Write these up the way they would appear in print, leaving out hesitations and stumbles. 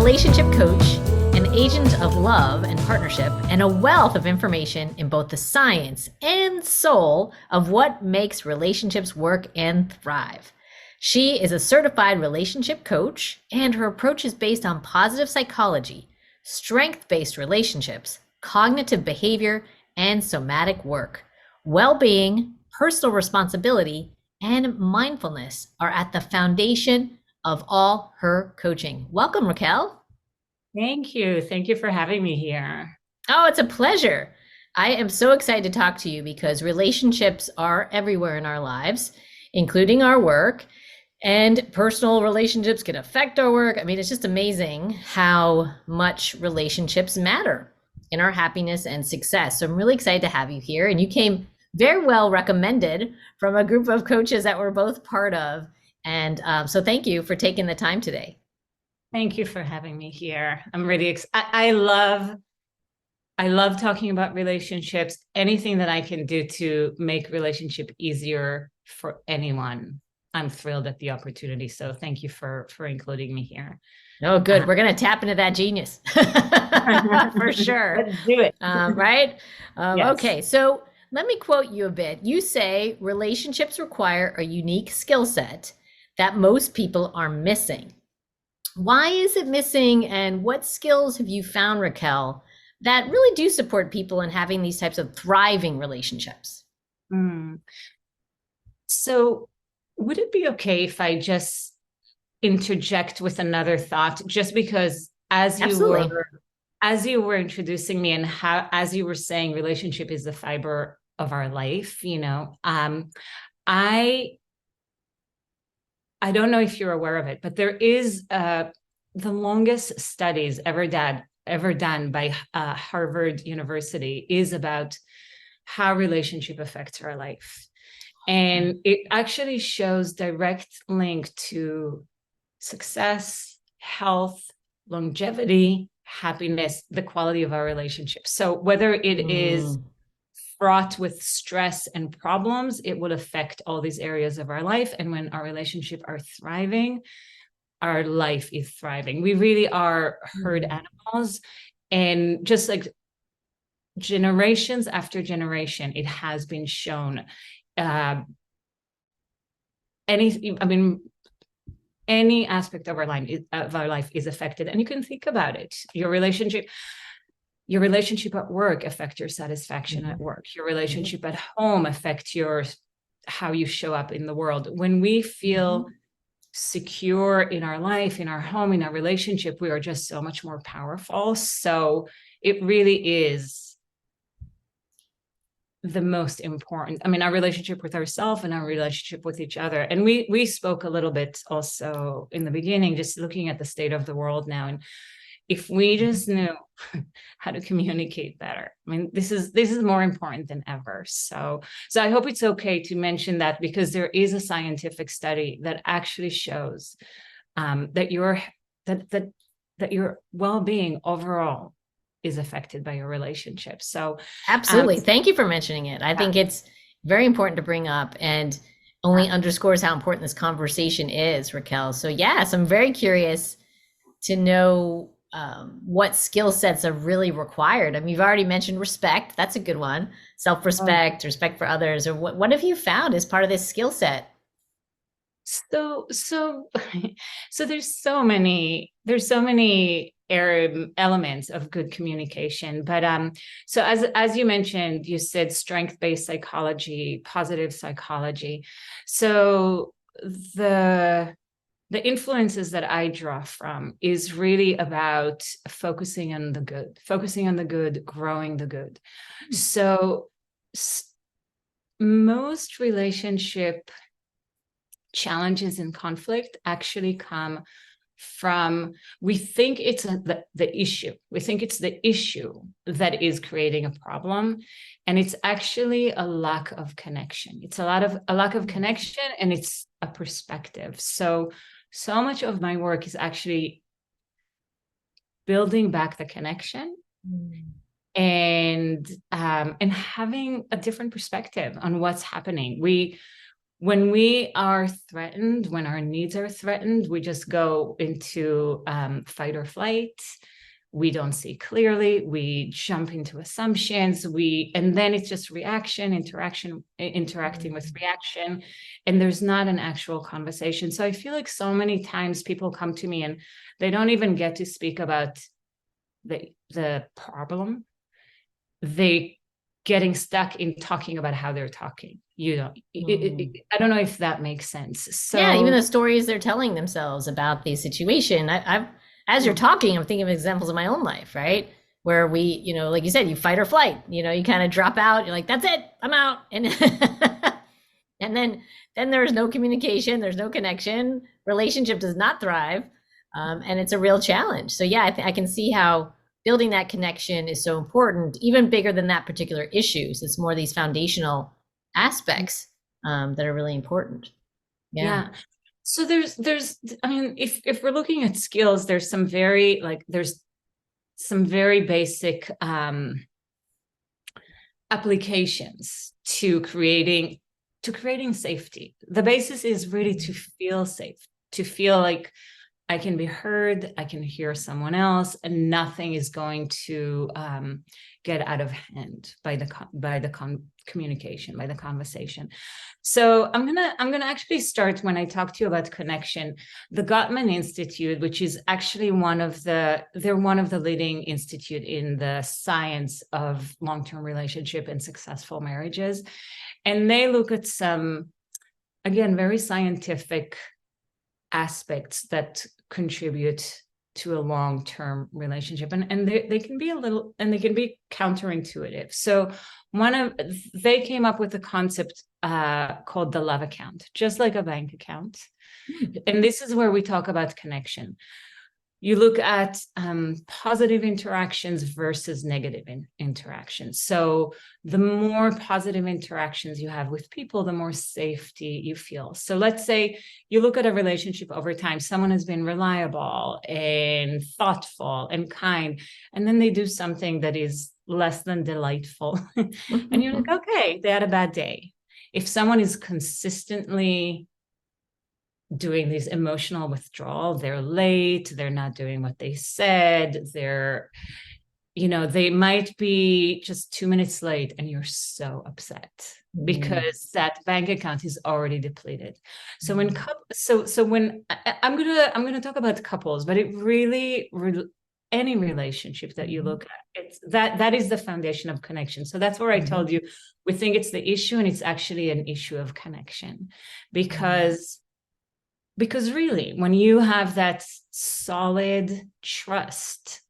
relationship coach, an agent of love and partnership, and a wealth of information in both the science and soul of what makes relationships work and thrive. She is a certified relationship coach, and her approach is based on positive psychology, strength-based relationships, cognitive behavior, and somatic work. Well-being, personal responsibility, and mindfulness are at the foundation of all her coaching. Welcome, Raquel. Thank you. Thank you for having me here. Oh, it's a pleasure. I am so excited to talk to you because relationships are everywhere in our lives, including our work, and personal relationships can affect our work. I mean, it's just amazing how much relationships matter in our happiness and success. So I'm really excited to have you here. And you came very well recommended from a group of coaches that we're both part of. And so thank you for taking the time today. Thank you for having me here. I'm really I love talking about relationships. Anything that I can do to make relationship easier for anyone, I'm thrilled at the opportunity. So thank you for including me here. Oh, good. We're going to tap into that genius for sure. Let's do it. Right? Yes. Okay. So let me quote you a bit. You say relationships require a unique skill set that most people are missing. Why is it missing? And what skills have you found, Raquel, that really do support people in having these types of thriving relationships? So would it be okay if I just interject with another thought, just because as you were introducing me and as you were saying, relationship is the fiber of our life, I don't know if you're aware of it, but there is the longest studies ever done by Harvard University is about how relationship affects our life. And it actually shows direct link to success, health, longevity, happiness, the quality of our relationships. So whether it is fraught with stress and problems, it will affect all these areas of our life. And when our relationships are thriving, our life is thriving. We really are herd animals. And just like generations after generation, it has been shown any aspect of our life is affected. And you can think about it. Your relationship at work affects your satisfaction at work. Your relationship at home affects how you show up in the world. When we feel secure in our life, in our home, in our relationship, we are just so much more powerful. So it really is the most important. I mean, our relationship with ourselves and our relationship with each other. And we spoke a little bit also in the beginning, just looking at the state of the world now. And if we just knew how to communicate better, I mean, this is more important than ever. So I hope it's okay to mention that, because there is a scientific study that actually shows that your well-being overall is affected by your relationship. So absolutely. Thank you for mentioning it. I think it's very important to bring up, and only underscores how important this conversation is, Raquel. So yes, I'm very curious to know what skill sets are really required. I mean, you've already mentioned respect. That's a good one. Self-respect, respect for others. Or what have you found as part of this skill set? So there's so many elements of good communication, but so as you mentioned, you said strength-based psychology, positive psychology. So the influences that I draw from is really about focusing on the good, growing the good. So most relationship challenges and conflict actually come from, we think it's the issue. We think it's the issue that is creating a problem. And it's actually a lack of connection. It's a lack of connection, and it's a perspective. So much of my work is actually building back the connection and having a different perspective on what's happening. when we are threatened, when our needs are threatened, we just go into fight or flight. We don't see clearly. We jump into assumptions. And then it's just reaction, interaction, interacting with reaction. And there's not an actual conversation. So I feel like so many times people come to me and they don't even get to speak about the problem. They getting stuck in talking about how they're talking. I don't know if that makes sense. So yeah, even the stories they're telling themselves about the situation. I've as you're talking, I'm thinking of examples of my own life, right? Where we, like you said, you fight or flight. You kind of drop out. You're like, that's it, I'm out, and and then there's no communication, there's no connection. Relationship does not thrive, and it's a real challenge. So yeah, I can see how building that connection is so important, even bigger than that particular issue. So it's more these foundational aspects that are really important. Yeah. So there's I mean, if we're looking at skills, there's some very basic applications to creating safety. The basis is really to feel safe, to feel like I can be heard, I can hear someone else, and nothing is going to get out of hand by the communication, by the conversation. So I'm gonna actually start when I talk to you about connection. The Gottman Institute, which is actually they're one of the leading institute in the science of long-term relationship and successful marriages, and they look at some, again, very scientific aspects that contribute to a long-term relationship, and they can be they can be counterintuitive. So they came up with a concept called the love account, just like a bank account. And this is where we talk about connection. You look at positive interactions versus negative interactions. So the more positive interactions you have with people, the more safety you feel. So let's say you look at a relationship over time, someone has been reliable and thoughtful and kind, and then they do something that is less than delightful. And you're like, okay, they had a bad day. If someone is consistently doing these emotional withdrawal, they're late, they're not doing what they said, they might be just 2 minutes late, and you're so upset because that bank account is already depleted. So when I'm gonna talk about couples, but it really any relationship that you look at, it's that is the foundation of connection. So that's where I told you we think it's the issue, and it's actually an issue of connection, because really, when you have that solid trust,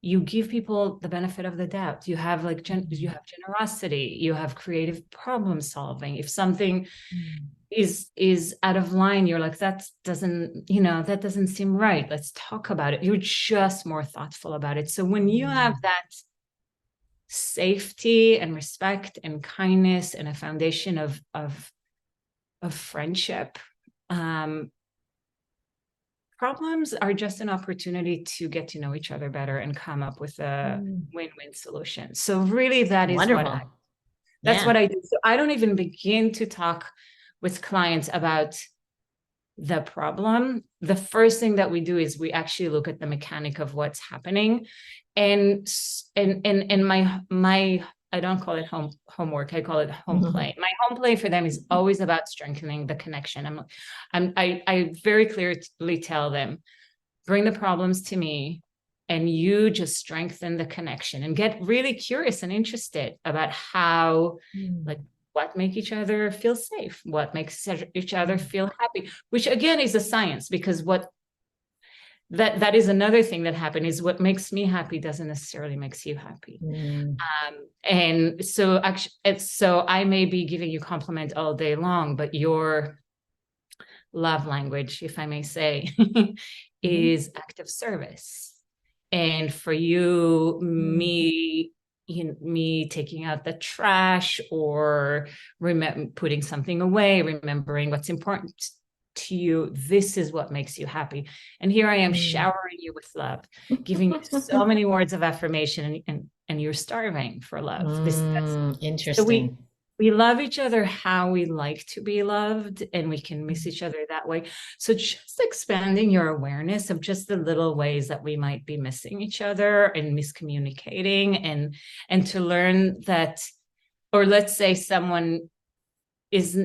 you give people the benefit of the doubt. You have you have generosity, you have creative problem solving. If something is out of line, you're like, that doesn't seem right. Let's talk about it. You're just more thoughtful about it. So when you have that safety and respect and kindness and a foundation of friendship, problems are just an opportunity to get to know each other better and come up with a win-win solution. So really, that is wonderful. That's what I do. So I don't even begin to talk with clients about the problem. The first thing that we do is we actually look at the mechanic of what's happening, and my I don't call it homework. I call it home play. My home play for them is always about strengthening the connection. I very clearly tell them, bring the problems to me, and you just strengthen the connection and get really curious and interested about how, what make each other feel safe, what makes each other feel happy, which again is a science, because that is another thing that happened, is what makes me happy doesn't necessarily makes you happy. And so actually, so I may be giving you compliment all day long, but your love language, if I may say, is act of service. And for you, me taking out the trash, or putting something away, remembering what's important to you, this is what makes you happy. And here I am showering you with love, giving you so many words of affirmation, and you're starving for love. Interesting. we love each other how we like to be loved, and we can miss each other that way. So just expanding your awareness of just the little ways that we might be missing each other and miscommunicating, and to learn that, or let's say someone is,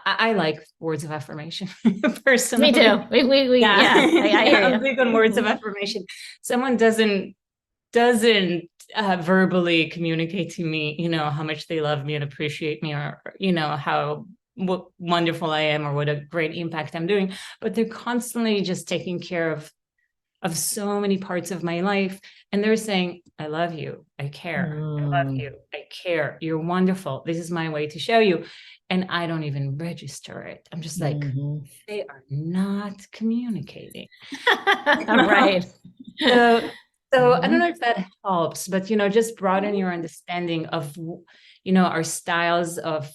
I like words of affirmation Me too. personally. We Yeah. yeah, I Yeah, hear I'm you. big on words of affirmation. Someone doesn't verbally communicate to me, how much they love me and appreciate me, or, how what wonderful I am, or what a great impact I'm doing. But they're constantly just taking care of so many parts of my life. And they're saying, I love you. I care. I love Mm. you. I care. You're wonderful. This is my way to show you. And I don't even register it. I'm just like, Mhm. they are not communicating. Right. So, so I don't know Mhm. if that helps, but just broaden your understanding of our styles of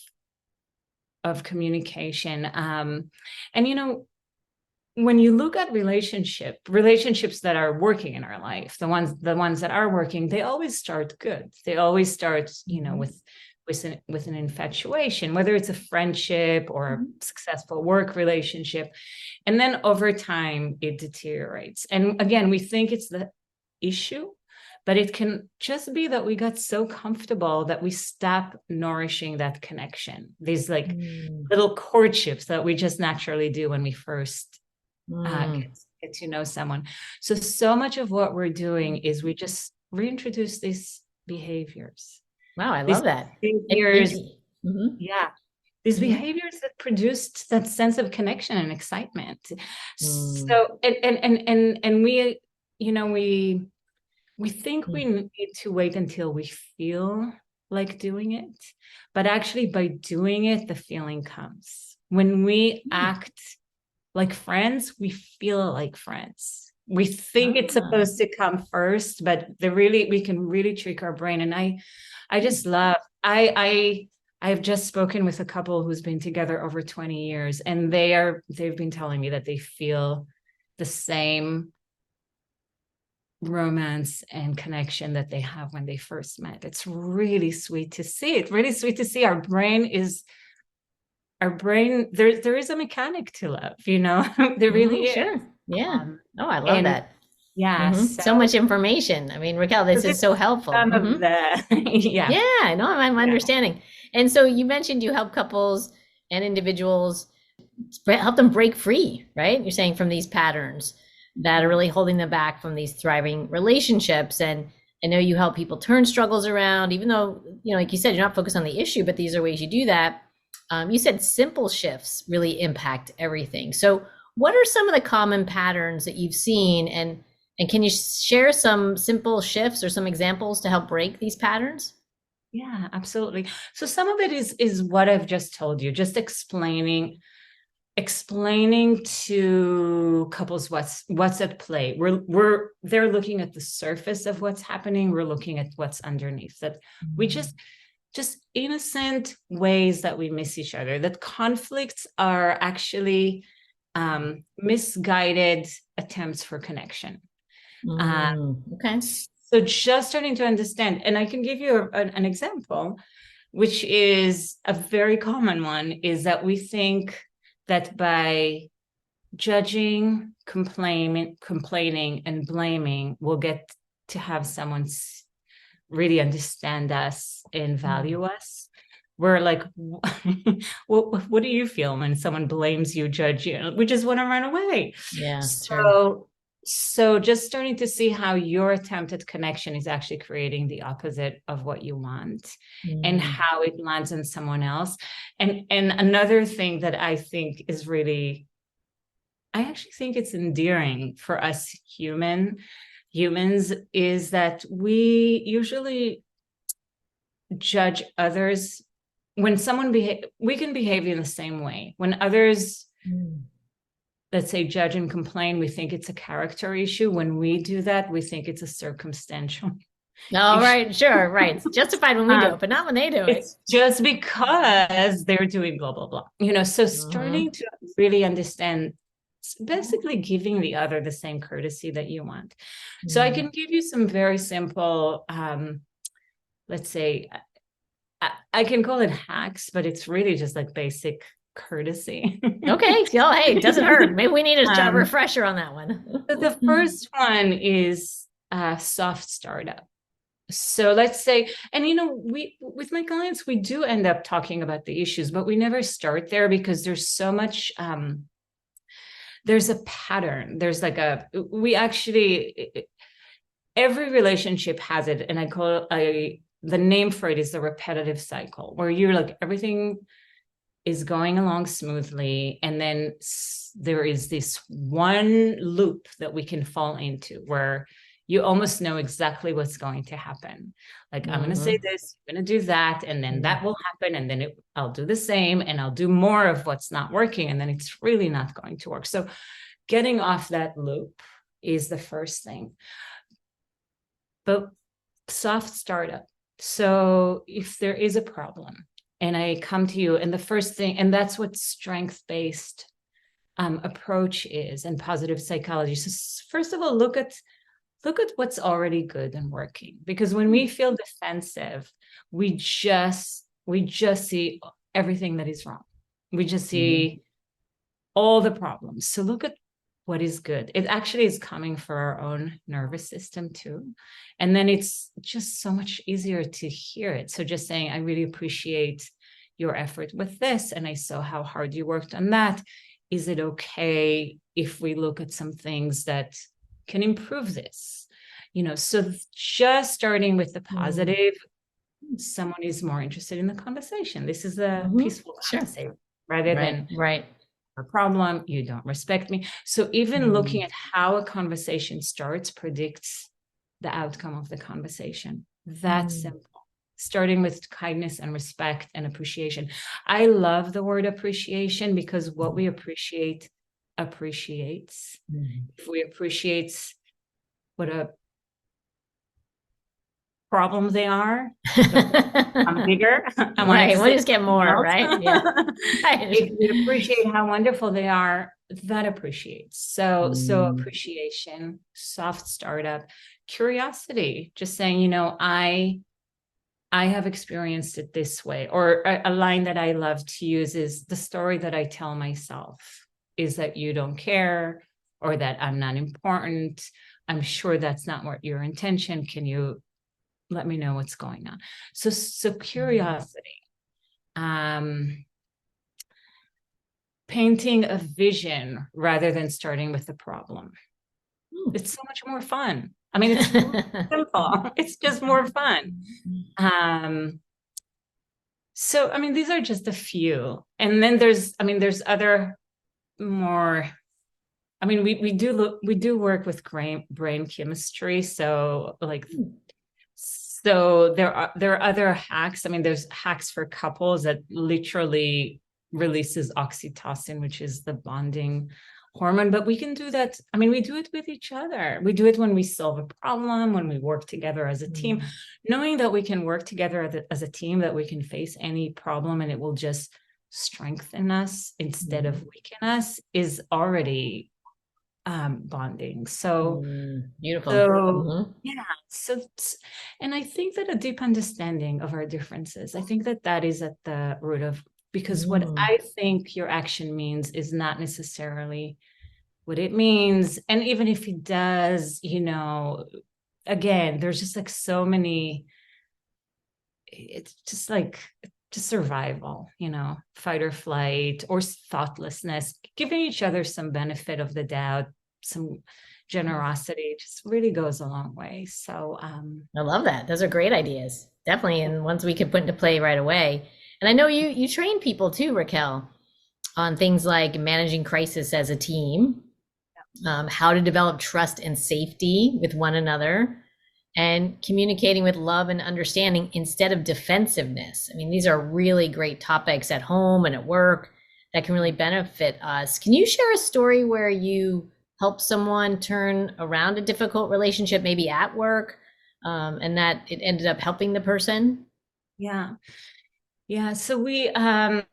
communication. And when you look at relationships that are working in our life, the ones that are working, they always start good. They always start, Mhm. with an infatuation, whether it's a friendship or a Mhm. successful work relationship. And then over time, it deteriorates. And again, we think it's the issue, but it can just be that we got so comfortable that we stop nourishing that connection. These like Mm. little courtships that we just naturally do when we first Mm. get to know someone. So much of what we're doing is we just reintroduce these behaviors. Wow, I These love that. And behaviors, mhm. yeah, these Mhm. behaviors that produced that sense of connection and excitement. Mm. So and we, we think we Mm. need to wait until we feel like doing it, but actually by doing it, the feeling comes. When we Mm. act like friends, we feel like friends. We think it's Ah. supposed to come first, but we can really trick our brain. And I Mm. just love, I've just spoken with a couple who's been together over 20 years, and they've been telling me that they feel the same romance and connection that they have when they first met. It's really sweet to see. It's really sweet to see our brain, there is a mechanic to love, there Mhm. really is. Sure. Yeah. Um, Oh, I love and that. yeah, Mhm. so So much information. I mean, Raquel, this this is so is helpful. some of Mhm. the yeah, Yeah, no, I'm yeah, understanding. And so you mentioned you help couples and individuals help them break free, right? You're saying from these patterns that are yeah, really holding them back from these thriving relationships. And I know you help people turn struggles around, even though, like you said, you're not focused on the issue, but these are ways you do that. You said simple shifts really impact everything. So, what are some of the common patterns that you've seen, and can you share some simple shifts or some examples to help break these patterns? yeah, absolutely. So some of it is what I've just told you, just explaining to couples what's at play. They're looking at the surface of what's happening. We're looking at what's underneath. That we just innocent ways that we miss each other. That conflicts are actually misguided attempts for connection. Uh, Okay. so just starting to understand, and I can give you an example, which is a very common one, is that we think that by judging, complaining, and blaming, we'll get to have someone really understand us and Mm. value us. We're like, what do you feel when someone blames you, judge you? We just want to run away. Yeah, sure. So just starting to see how your attempt at connection is actually creating the opposite of what you want, and Mm. how it lands on someone else. And another thing that I actually think it's endearing for us humans, is that we usually judge others when we can behave in the same way. When others, Mm. let's say, judge and complain, we think it's a character issue. When we do that, we think it's a circumstantial All issue. right, sure, right. It's justified when we do it, but not when they do it. It's just because they're doing blah blah blah, so Mm-hmm. starting to really understand, basically giving the other the same courtesy that you want. So I Mm. can give you some very simple, let's say, I can call it hacks, but it's really just like basic courtesy. Okay. So, hey, it doesn't hurt. Maybe we need a Um, refresher on that one. so the first one is soft startup. So let's say, and we with my clients, we do end up talking about the issues, but we never start there because there's so much there's a pattern. There's like we actually, every relationship has it. And I call it, the name for it is the repetitive cycle, where you're like, everything is going along smoothly. And then there is this one loop that we can fall into where you almost know exactly what's going to happen. Like, I'm going to say this, I'm going to do that, and then that will happen. And then I'll do the same, and I'll do more of what's not working. And then it's really not going to work. So getting off that loop is the first thing. But soft startup. So if there is a problem and I come to you, and the first thing, and that's what strength-based approach is, and positive psychology. So first of all, look at what's already good and working. Because when we feel defensive, we just see everything that is wrong. We just see all the problems. So look at what is good. It actually is coming for our own nervous system too. And then it's just so much easier to hear it. So just saying, I really appreciate your effort with this, and I saw how hard you worked on that. Is it okay if we look at some things that can improve this? So just starting with the positive, someone is more interested in the conversation. This is a peaceful conversation rather than a problem, you don't respect me. So even looking at how a conversation starts predicts the outcome of the conversation. That's simple. Starting with kindness and respect and appreciation. I love the word appreciation because what we appreciate appreciates. If we appreciate what a problem they are, I'm bigger. I want to just get more, right? Yeah. If we appreciate how wonderful they are, that appreciates. So appreciation, soft startup, curiosity, just saying, I have experienced it this way. Or a line that I love to use is, the story that I tell myself is that you don't care, or that I'm not important. I'm sure that's not what your intention. Can you let me know what's going on? So curiosity, painting a vision rather than starting with the problem. It's so much more fun. I mean, it's simple. It's just more fun. So, I mean, these are just a few. And then there's other more, I mean, we do work with brain chemistry. So there are other hacks. I mean, there's hacks for couples that literally releases oxytocin, which is the bonding hormone. But we can do that. I mean, we do it with each other. We do it when we solve a problem, when we work together as a team, knowing that we can work together as a team, that we can face any problem and it will just strengthen us instead of weaken us, is already bonding. So beautiful. So yeah. So, and I think that a deep understanding of our differences, I think that is at the root of, because what I think your action means is not necessarily what it means. And even if it does, again, there's just like so many, it's just like survival, fight or flight, or thoughtlessness, giving each other some benefit of the doubt, some generosity, just really goes a long way. So I love that. Those are great ideas. Definitely. And ones we could put into play right away. And I know you train people too, Raquel, on things like managing crisis as a team, how to develop trust and safety with one another, and communicating with love and understanding instead of defensiveness. I mean, these are really great topics at home and at work that can really benefit us. Can you share a story where you helped someone turn around a difficult relationship, maybe at work, and that it ended up helping the person? Yeah. So I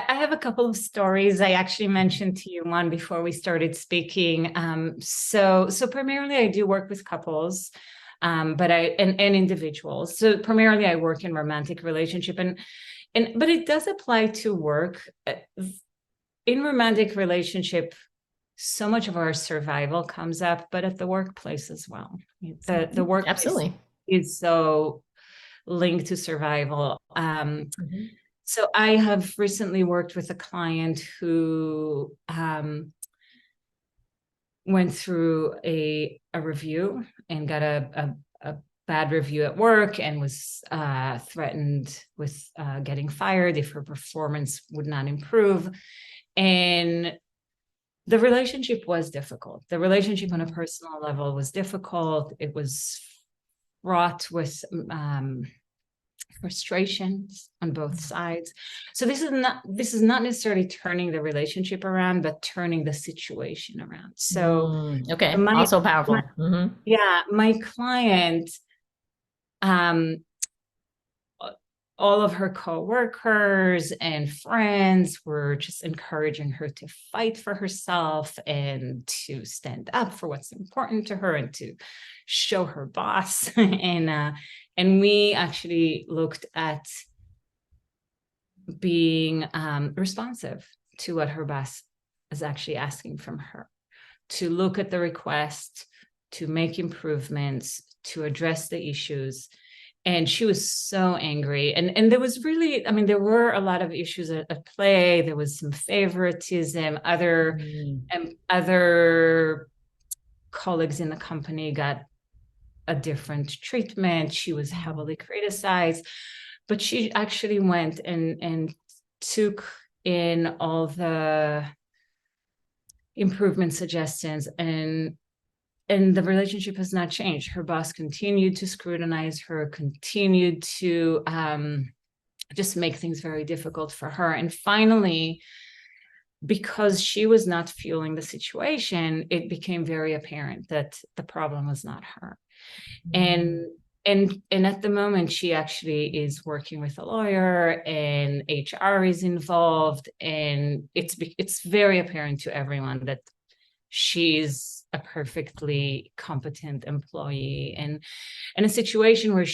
have a couple of stories. I actually mentioned to you one before we started speaking. So primarily I do work with couples. but and individuals. So primarily I work in romantic relationship, but it does apply to work. In romantic relationship, so much of our survival comes up, but at the workplace as well. The workplace Absolutely. is so linked to survival. Mhm. So I have recently worked with a client who went through a review and got a bad review at work, and was threatened with getting fired if her performance would not improve. And the relationship was difficult. The relationship on a personal level was difficult. It was fraught with frustrations on both sides. So this is not necessarily turning the relationship around, but turning the situation around. So Okay. my, Also my powerful. yeah, my client, all of her coworkers and friends were just encouraging her to fight for herself and to stand up for what's important to her and to show her boss. And we actually looked at being responsive to what her boss is actually asking from her, to look at the request, to make improvements, to address the issues. And she was so angry. And there was really, I mean, there were a lot of issues at play. There was some favoritism. Other colleagues in the company got a different treatment. She was heavily criticized. But she actually went and took in all the improvement suggestions, and the relationship has not changed. Her boss continued to scrutinize her, continued to just make things very difficult for her. And finally, because she was not fueling the situation, it became very apparent that the problem was not her. And at the moment, she actually is working with a lawyer, and HR is involved, and it's very apparent to everyone that she's a perfectly competent employee. And in a situation where if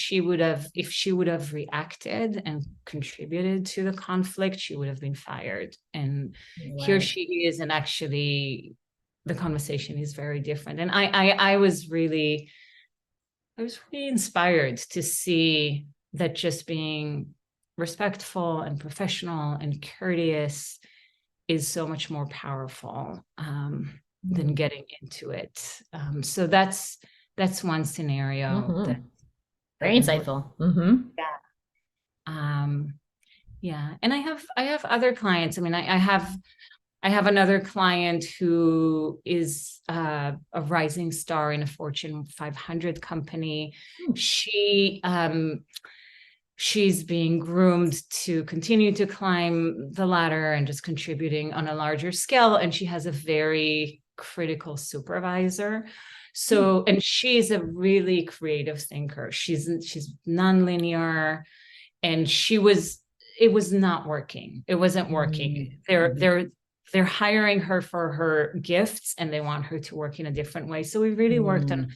she would have reacted and contributed to the conflict, she would have been fired. And here she is, and actually the conversation is very different. And I was really inspired to see that just being respectful and professional and courteous is so much more powerful than getting into it. So that's one scenario that Very insightful. Yeah. And I have other clients. I mean, I have another client who is a rising star in a Fortune 500 company. She's being groomed to continue to climb the ladder and just contributing on a larger scale. And she has a very critical supervisor. So, and she's a really creative thinker. She's nonlinear, and it was not working. It wasn't working. They're hiring her for her gifts, and they want her to work in a different way. So we really worked on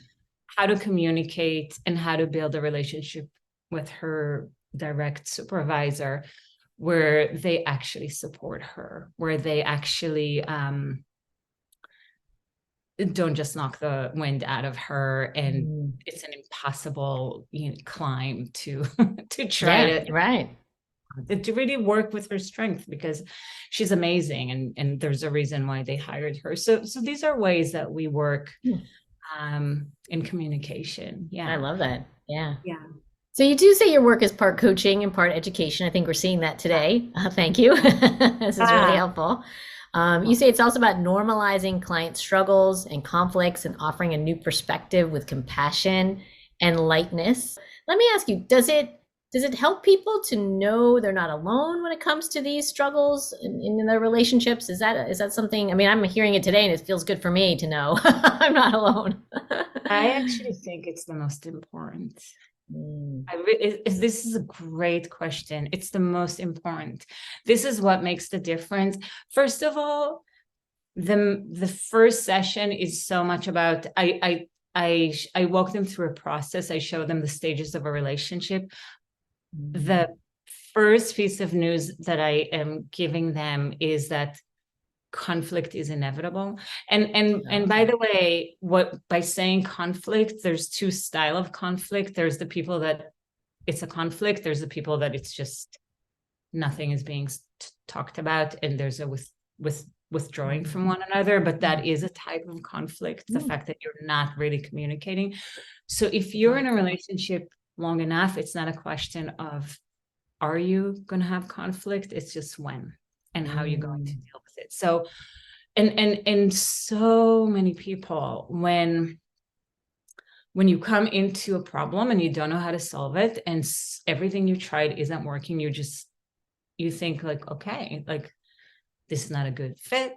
how to communicate and how to build a relationship with her direct supervisor where they actually support her, where they actually don't just knock the wind out of her, and it's an impossible climb to try to really work with her strength, because she's amazing, and there's a reason why they hired her. So these are ways that we work in communication. I love that. Yeah. So you do say your work is part coaching and part education. I think we're seeing that today. Thank you. This is really helpful. You say it's also about normalizing client struggles and conflicts and offering a new perspective with compassion and lightness. Let me ask you, does it help people to know they're not alone when it comes to these struggles in their relationships? Is that something? I mean, I'm hearing it today, and it feels good for me to know I'm not alone. I actually think it's the most important. This is a great question. It's the most important. This is what makes the difference. First of all, the first session is so much about, I I walk them through a process. I show them the stages of a relationship. The first piece of news that I am giving them is that conflict is inevitable. And by the way, by saying conflict, there's two style of conflict. There's the people that it's a conflict. There's the people that it's just nothing is being talked about, and there's a withdrawing from one another. But that is a type of conflict, the fact that you're not really communicating. So if you're in a relationship long enough, it's not a question of are you going to have conflict, it's just when and how you're going to deal with it. So and so many people, when you come into a problem and you don't know how to solve it, and everything you tried isn't working, you think like, okay, like this is not a good fit,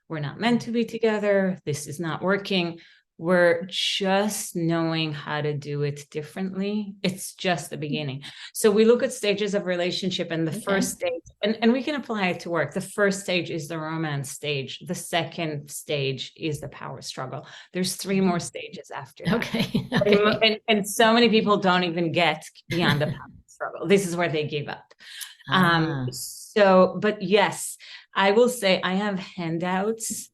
we're not meant to be together, this is not working. We're just knowing how to do it differently. It's just the beginning. So we look at stages of relationship, and the first stage, and we can apply it to work. The first stage is the romance stage. The second stage is the power struggle. There's 3 more stages after that. Okay. And so many people don't even get beyond the power struggle. This is where they give up. But yes, I will say I have handouts.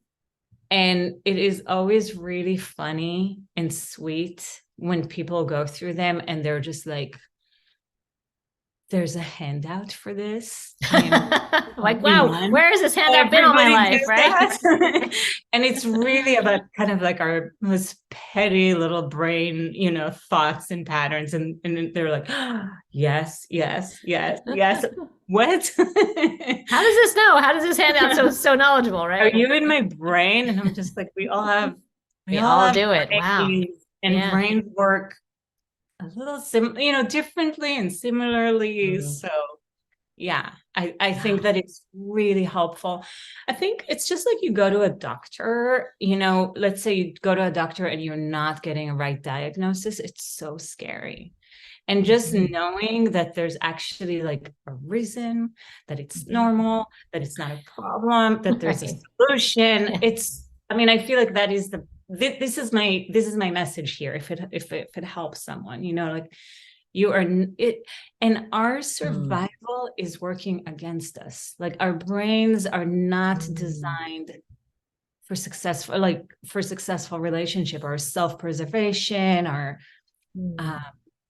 And it is always really funny and sweet when people go through them and they're just like, there's a handout for this. Like, wow, where has this handout been all my life, right? And it's really about kind of like our most petty little brain, thoughts and patterns. And they're like, oh, yes. What? How does this know? How does this handout so knowledgeable, right? Are you in my brain? And I'm just like, we all do it. Wow. And brains work a little differently and similarly. So yeah, I think that it's really helpful. I think it's just like you go to a doctor, let's say you go to a doctor and you're not getting a right diagnosis. It's so scary. And just knowing that there's actually like a reason, that it's normal, that it's not a problem, that there's a solution. I feel like that is this is my message here. If it helps someone, like you are it, and our survival is working against us. Like our brains are not designed for successful relationship or self-preservation or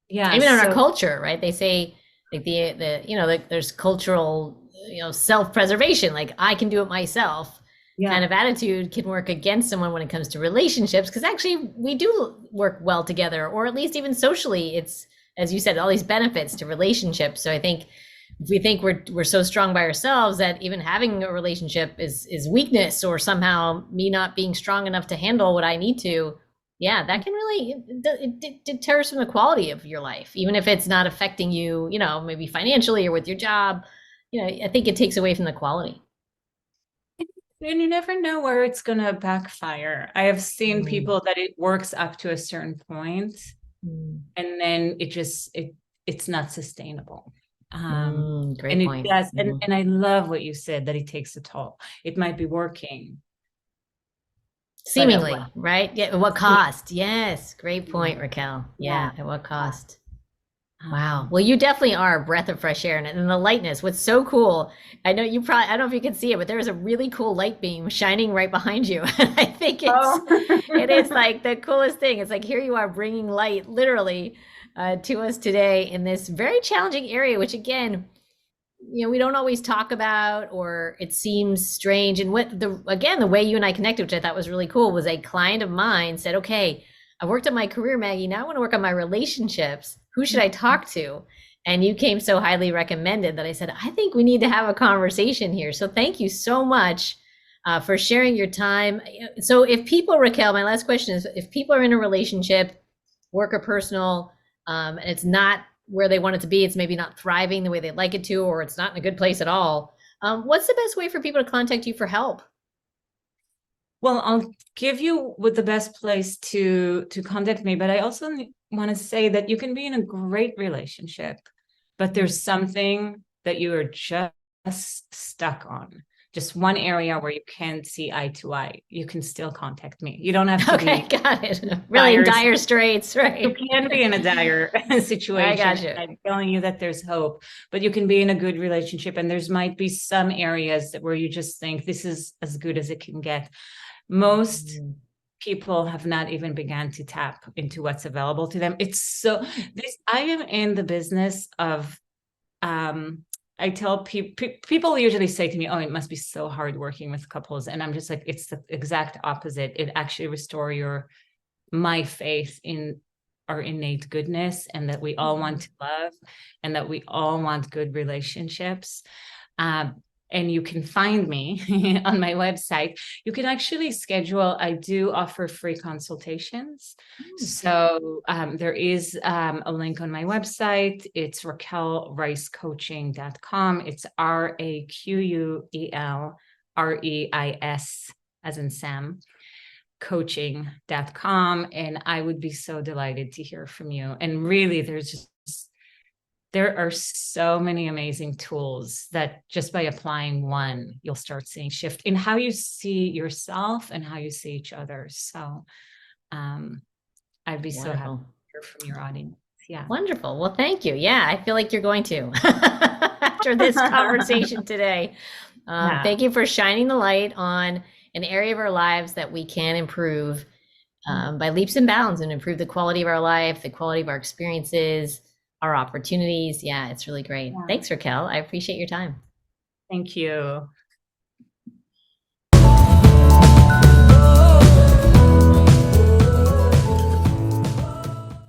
even in our culture, right? They say like like there's cultural, self-preservation, like I can do it myself kind of attitude can work against someone when it comes to relationships, because actually we do work well together, or at least even socially. It's, as you said, all these benefits to relationships. So I think if we think we're so strong by ourselves that even having a relationship is weakness, or somehow me not being strong enough to handle what I need to, that can really, it deters from the quality of your life, even if it's not affecting you, maybe financially or with your job. I think it takes away from the quality. And you never know where it's going to backfire. I have seen people that it works up to a certain point, and then it's not sustainable. Great point. Does, and I love what you said, that it takes a toll. It might be working. Seemingly, right? Yeah. At what cost? Yes. Great point, Raquel. Yeah. At what cost? Wow. Well, you definitely are a breath of fresh air, and the lightness. What's so cool, I know you probably, I don't know if you can see it, but there is a really cool light beam shining right behind you. I think it is like the coolest thing. It's like, here you are bringing light literally to us today in this very challenging area, which again, we don't always talk about, or it seems strange. And the way you and I connected, which I thought was really cool, was a client of mine said, okay, I worked on my career, Maggie. Now I want to work on my relationships. Who should I talk to? And you came so highly recommended that I said, I think we need to have a conversation here. So thank you so much for sharing your time. So if people, Raquel, my last question is, if people are in a relationship, work or personal, and it's not where they want it to be, it's maybe not thriving the way they'd like it to, or it's not in a good place at all, what's the best way for people to contact you for help? Well, I'll give you with the best place to contact me, but I also want to say that you can be in a great relationship, but there's something that you are just stuck on. just one area where you can't see eye to eye, you can still contact me. You don't have to Okay, be got it. Really in dire straits, you right? can be in a dire I situation. got you. I'm telling you that there's hope, but you can be in a good relationship, and there's might be some areas where you just think this is as good as it can get. Most Mm. people have not even begun to tap into what's available to them. It's so this. I am in the business of. I tell people usually say to me, "Oh, it must be so hard working with couples," and I'm just like, it's the exact opposite. It actually restore my faith in our innate goodness, and that we all want to love, and that we all want good relationships. And you can find me on my website. You can actually schedule, I do offer free consultations. So there is a link on my website. It's raquelreiscoaching.com. It's RAQUELREIS as in Sam coaching.com, and I would be so delighted to hear from you. And really, there are so many amazing tools that just by applying one, you'll start seeing shift in how you see yourself and how you see each other. So I'd be so happy Wonderful. to hear from your audience. Yeah. Wonderful. Well, thank you. Yeah, I feel like you're going to after this conversation today. Yeah. Thank you for shining the light on an area of our lives that we can improve by leaps and bounds and improve the quality of our life, the quality of our experiences, our opportunities. Yeah, it's really great. Yeah. Thanks, Raquel. I appreciate your time. Thank you.